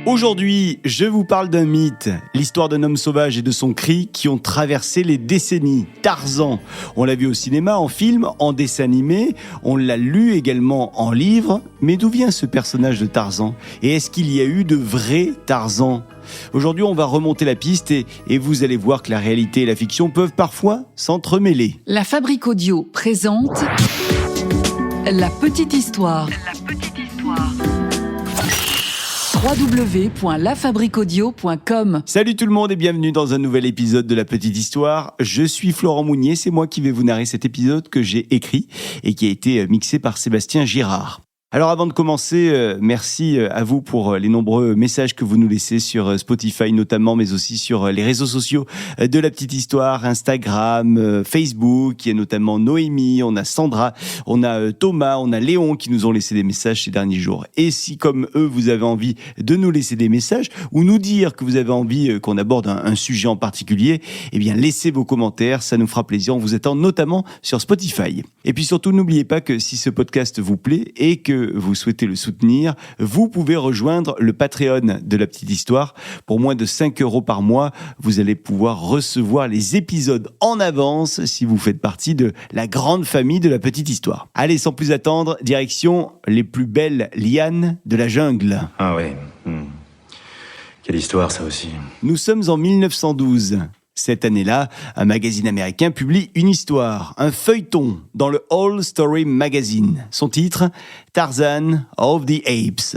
Aujourd'hui, je vous parle d'un mythe, l'histoire d'un homme sauvage et de son cri qui ont traversé les décennies. Tarzan, on l'a vu au cinéma, en film, en dessin animé, on l'a lu également en livre. Mais d'où vient ce personnage de Tarzan ? Et est-ce qu'il y a eu de vrais Tarzan ? Aujourd'hui, on va remonter la piste et vous allez voir que la réalité et la fiction peuvent parfois s'entremêler. La Fabrique Audio présente La Petite Histoire. www.lafabriqueaudio.com. Salut tout le monde et bienvenue dans un nouvel épisode de La Petite Histoire. Je suis Florent Mounier, c'est moi qui vais vous narrer cet épisode que j'ai écrit et qui a été mixé par Sébastien Girard. Alors avant de commencer, merci à vous pour les nombreux messages que vous nous laissez sur Spotify notamment, mais aussi sur les réseaux sociaux de La Petite Histoire, Instagram, Facebook. Il y a notamment Noémie, on a Sandra, on a Thomas, on a Léon qui nous ont laissé des messages ces derniers jours. Et si comme eux, vous avez envie de nous laisser des messages ou nous dire que vous avez envie qu'on aborde un sujet en particulier, eh bien laissez vos commentaires, ça nous fera plaisir. On vous attend notamment sur Spotify. Et puis surtout, n'oubliez pas que si ce podcast vous plaît et que vous souhaitez le soutenir, vous pouvez rejoindre le Patreon de La Petite Histoire. Pour moins de 5 € par mois, vous allez pouvoir recevoir les épisodes en avance si vous faites partie de la grande famille de La Petite Histoire. Allez, sans plus attendre, direction les plus belles lianes de la jungle. Ah ouais. Quelle histoire, ça aussi. Nous sommes en 1912. Cette année-là, un magazine américain publie une histoire, un feuilleton dans le All Story Magazine. Son titre, Tarzan of the Apes.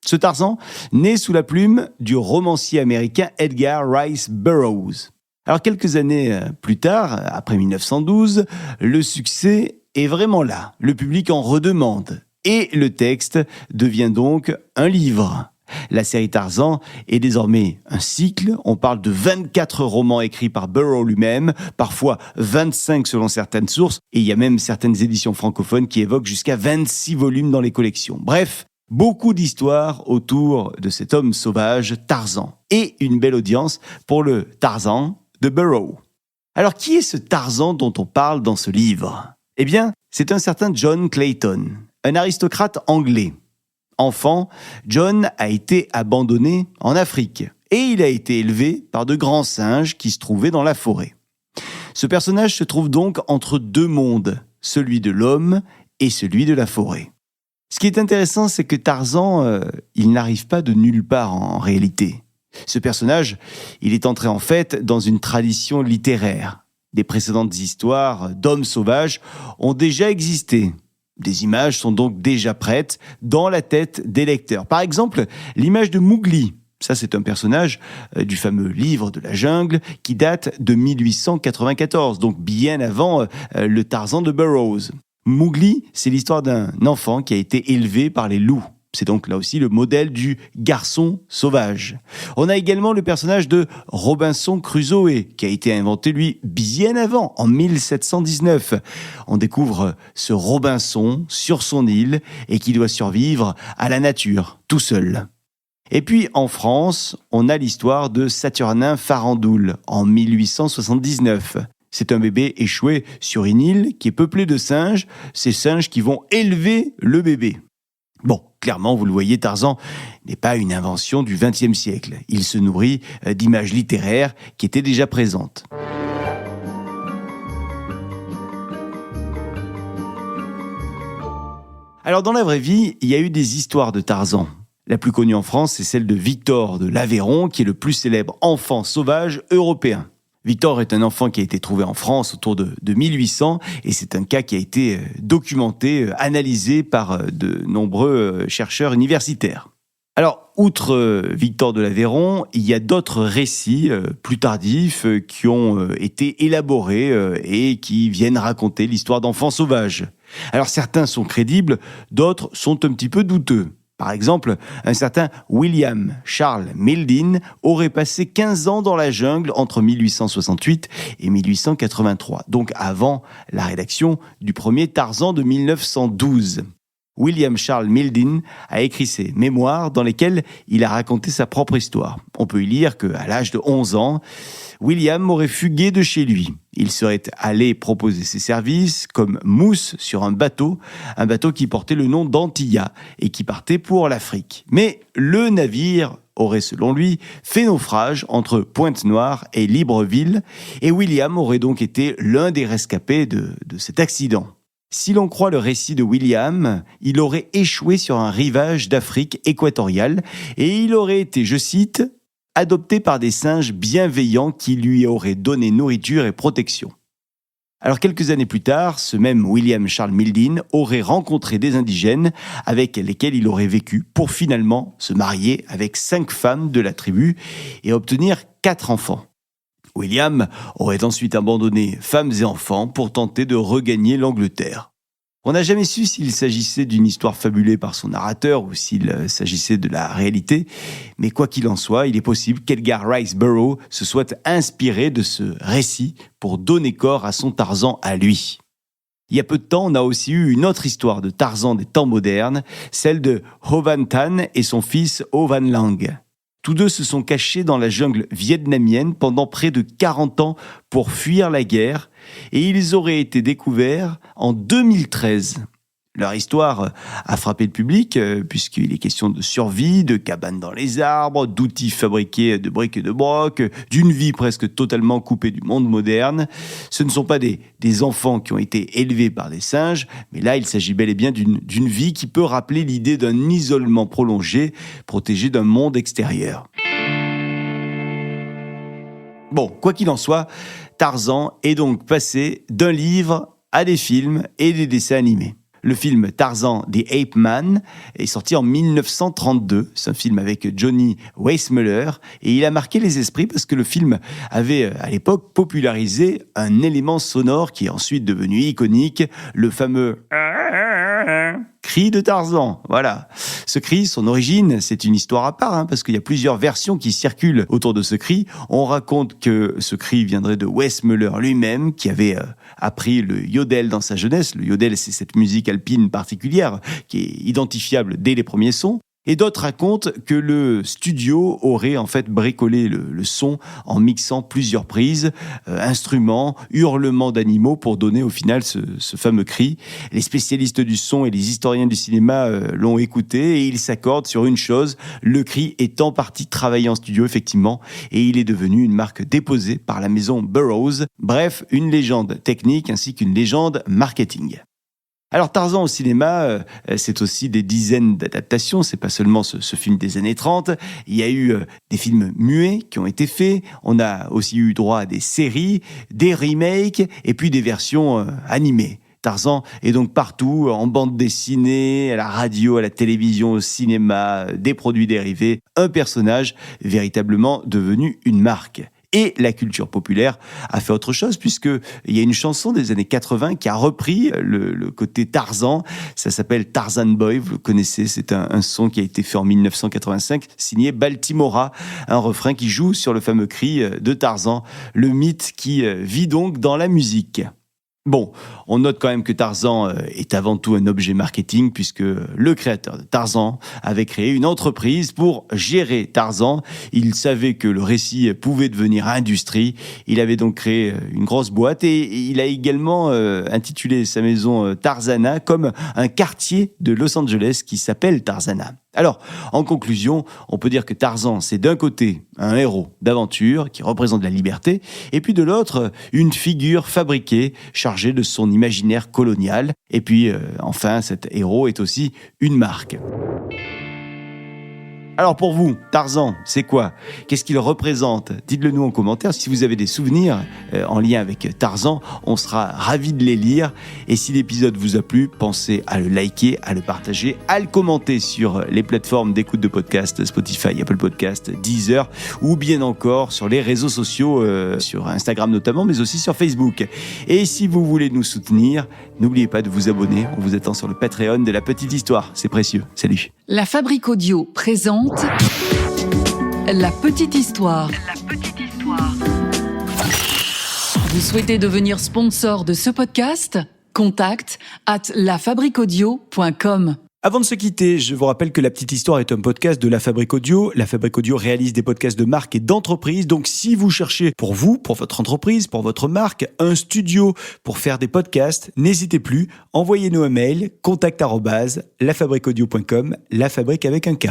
Ce Tarzan naît sous la plume du romancier américain Edgar Rice Burroughs. Alors quelques années plus tard, après 1912, le succès est vraiment là. Le public en redemande. Et le texte devient donc un livre. La série Tarzan est désormais un cycle. On parle de 24 romans écrits par Burroughs lui-même, parfois 25 selon certaines sources, et il y a même certaines éditions francophones qui évoquent jusqu'à 26 volumes dans les collections. Bref, beaucoup d'histoires autour de cet homme sauvage, Tarzan, et une belle audience pour le Tarzan de Burroughs. Alors qui est ce Tarzan dont on parle dans ce livre ? Eh bien, c'est un certain John Clayton, un aristocrate anglais. Enfant, John a été abandonné en Afrique et il a été élevé par de grands singes qui se trouvaient dans la forêt. Ce personnage se trouve donc entre deux mondes, celui de l'homme et celui de la forêt. Ce qui est intéressant, c'est que Tarzan, il n'arrive pas de nulle part en réalité. Ce personnage, il est entré en fait dans une tradition littéraire. Des précédentes histoires d'hommes sauvages ont déjà existé. Des images sont donc déjà prêtes dans la tête des lecteurs. Par exemple, l'image de Mowgli. Ça, c'est un personnage du fameux livre de la jungle qui date de 1894, donc bien avant le Tarzan de Burroughs. Mowgli, c'est l'histoire d'un enfant qui a été élevé par les loups. C'est donc là aussi le modèle du garçon sauvage. On a également le personnage de Robinson Crusoe, qui a été inventé, lui, bien avant, en 1719. On découvre ce Robinson sur son île et qui doit survivre à la nature, tout seul. Et puis, en France, on a l'histoire de Saturnin Farandoul, en 1879. C'est un bébé échoué sur une île qui est peuplée de singes, ces singes qui vont élever le bébé. Bon, clairement, vous le voyez, Tarzan n'est pas une invention du XXe siècle. Il se nourrit d'images littéraires qui étaient déjà présentes. Alors, dans la vraie vie, il y a eu des histoires de Tarzan. La plus connue en France, c'est celle de Victor de l'Aveyron, qui est le plus célèbre enfant sauvage européen. Victor est un enfant qui a été trouvé en France autour de 1800 et c'est un cas qui a été documenté, analysé par de nombreux chercheurs universitaires. Alors, outre Victor de l'Aveyron, il y a d'autres récits plus tardifs qui ont été élaborés et qui viennent raconter l'histoire d'enfants sauvages. Alors, certains sont crédibles, d'autres sont un petit peu douteux. Par exemple, un certain William Charles Mildin aurait passé 15 ans dans la jungle entre 1868 et 1883, donc avant la rédaction du premier Tarzan de 1912. William Charles Mildin a écrit ses mémoires dans lesquels il a raconté sa propre histoire. On peut y lire qu'à l'âge de 11 ans, William aurait fugué de chez lui. Il serait allé proposer ses services comme mousse sur un bateau qui portait le nom d'Antilla et qui partait pour l'Afrique. Mais le navire aurait, selon lui, fait naufrage entre Pointe-Noire et Libreville, et William aurait donc été l'un des rescapés de cet accident. Si l'on croit le récit de William, il aurait échoué sur un rivage d'Afrique équatoriale et il aurait été, je cite, « adopté par des singes bienveillants qui lui auraient donné nourriture et protection ». Alors quelques années plus tard, ce même William Charles Mildin aurait rencontré des indigènes avec lesquels il aurait vécu pour finalement se marier avec 5 femmes de la tribu et obtenir 4 enfants. William aurait ensuite abandonné femmes et enfants pour tenter de regagner l'Angleterre. On n'a jamais su s'il s'agissait d'une histoire fabulée par son narrateur ou s'il s'agissait de la réalité, mais quoi qu'il en soit, il est possible qu'Edgar Rice Burroughs se soit inspiré de ce récit pour donner corps à son Tarzan à lui. Il y a peu de temps, on a aussi eu une autre histoire de Tarzan des temps modernes, celle de Hovan Tan et son fils Hovan Lang. Tous deux se sont cachés dans la jungle vietnamienne pendant près de 40 ans pour fuir la guerre et ils auraient été découverts en 2013. Leur histoire a frappé le public puisqu'il est question de survie, de cabanes dans les arbres, d'outils fabriqués de briques et de broc, d'une vie presque totalement coupée du monde moderne. Ce ne sont pas des enfants qui ont été élevés par des singes, mais là il s'agit bel et bien d'une vie qui peut rappeler l'idée d'un isolement prolongé, protégé d'un monde extérieur. Bon, quoi qu'il en soit, Tarzan est donc passé d'un livre à des films et des dessins animés. Le film Tarzan the Ape Man est sorti en 1932. C'est un film avec Johnny Weissmuller et il a marqué les esprits parce que le film avait à l'époque popularisé un élément sonore qui est ensuite devenu iconique, le fameux cri de Tarzan. Voilà. Ce cri, son origine, c'est une histoire à part parce qu'il y a plusieurs versions qui circulent autour de ce cri. On raconte que ce cri viendrait de Weissmuller lui-même qui avait appris le yodel dans sa jeunesse. Le yodel, c'est cette musique alpine particulière qui est identifiable dès les premiers sons. Et d'autres racontent que le studio aurait en fait bricolé le son en mixant plusieurs prises, instruments, hurlements d'animaux pour donner au final ce fameux cri. Les spécialistes du son et les historiens du cinéma l'ont écouté et ils s'accordent sur une chose, le cri est en partie travaillé en studio effectivement et il est devenu une marque déposée par la maison Burroughs. Bref, une légende technique ainsi qu'une légende marketing. Alors Tarzan au cinéma, c'est aussi des dizaines d'adaptations, c'est pas seulement ce film des années 30, il y a eu des films muets qui ont été faits, on a aussi eu droit à des séries, des remakes et puis des versions animées. Tarzan est donc partout, en bande dessinée, à la radio, à la télévision, au cinéma, des produits dérivés, un personnage véritablement devenu une marque. Et la culture populaire a fait autre chose puisqu'il y a une chanson des années 80 qui a repris le côté Tarzan. Ça s'appelle Tarzan Boy, vous le connaissez, c'est un son qui a été fait en 1985, signé Baltimora, un refrain qui joue sur le fameux cri de Tarzan, le mythe qui vit donc dans la musique. Bon, on note quand même que Tarzan est avant tout un objet marketing puisque le créateur de Tarzan avait créé une entreprise pour gérer Tarzan. Il savait que le récit pouvait devenir industrie. Il avait donc créé une grosse boîte et il a également intitulé sa maison Tarzana comme un quartier de Los Angeles qui s'appelle Tarzana. Alors, en conclusion, on peut dire que Tarzan, c'est d'un côté un héros d'aventure qui représente la liberté, et puis de l'autre, une figure fabriquée, chargée de son imaginaire colonial. Et puis, enfin, cet héros est aussi une marque. Alors pour vous, Tarzan, c'est quoi ? Qu'est-ce qu'il représente ? Dites-le nous en commentaire. Si vous avez des souvenirs en lien avec Tarzan, on sera ravis de les lire. Et si l'épisode vous a plu, pensez à le liker, à le partager, à le commenter sur les plateformes d'écoute de podcast, Spotify, Apple Podcast, Deezer, ou bien encore sur les réseaux sociaux, sur Instagram notamment, mais aussi sur Facebook. Et si vous voulez nous soutenir, n'oubliez pas de vous abonner. On vous attend sur le Patreon de La Petite Histoire. C'est précieux. Salut. La Fabrique Audio présente La Petite Histoire. La Petite Histoire. Vous souhaitez devenir sponsor de ce podcast ? Contact @lafabriqueaudio.com. Avant de se quitter, je vous rappelle que La Petite Histoire est un podcast de La Fabrique Audio. La Fabrique Audio réalise des podcasts de marque et d'entreprise. Donc, si vous cherchez pour vous, pour votre entreprise, pour votre marque, un studio pour faire des podcasts, n'hésitez plus. Envoyez-nous un mail, contact@lafabriqueaudio.com, la fabrique avec un K.